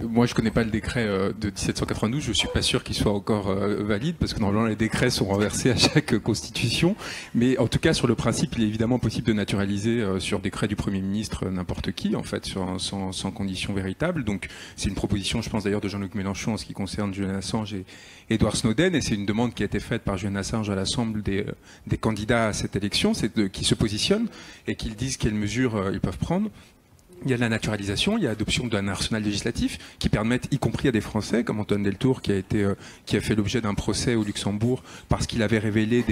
Moi, je connais pas le décret de 1792. Je suis pas sûr qu'il soit encore valide parce que normalement les décrets sont renversés à chaque constitution. Mais en tout cas, sur le principe, il est évidemment possible de naturaliser sur décret du Premier ministre n'importe qui, en fait, sans condition véritable. Donc, c'est une proposition, je pense d'ailleurs, de Jean-Luc Mélenchon en ce qui concerne Julian Assange et Edward Snowden. Et c'est une demande qui a été faite par Julian Assange à l'ensemble des candidats à cette élection, qui se positionnent et qu'ils disent quelles mesures ils peuvent prendre. Il y a la naturalisation, il y a l'adoption d'un arsenal législatif qui permettent, y compris à des Français, comme Antoine Deltour, qui a fait l'objet d'un procès au Luxembourg parce qu'il avait révélé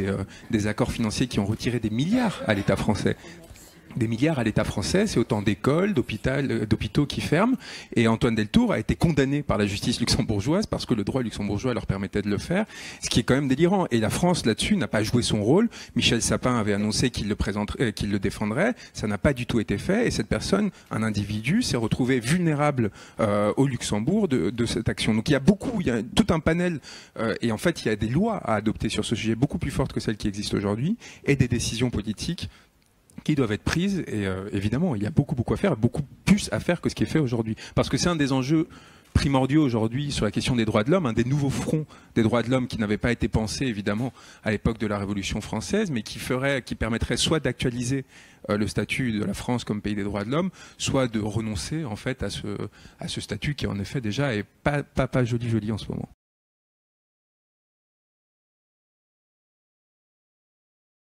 des accords financiers qui ont retiré des milliards à l'État français. Des milliards à l'État français, c'est autant d'écoles, d'hôpitaux qui ferment. Et Antoine Deltour a été condamné par la justice luxembourgeoise parce que le droit luxembourgeois leur permettait de le faire, ce qui est quand même délirant. Et la France, là-dessus, n'a pas joué son rôle. Michel Sapin avait annoncé qu'il le défendrait. Ça n'a pas du tout été fait. Et cette personne, un individu, s'est retrouvé vulnérable au Luxembourg de cette action. Donc il y a tout un panel. Et en fait, il y a des lois à adopter sur ce sujet beaucoup plus fortes que celles qui existent aujourd'hui et des décisions politiques qui doivent être prises et évidemment il y a beaucoup à faire, beaucoup plus à faire que ce qui est fait aujourd'hui parce que c'est un des enjeux primordiaux aujourd'hui sur la question des droits de l'homme, un des nouveaux fronts des droits de l'homme qui n'avait pas été pensé évidemment à l'époque de la Révolution française mais qui permettrait soit d'actualiser le statut de la France comme pays des droits de l'homme, soit de renoncer en fait à ce statut qui en effet déjà est pas joli en ce moment.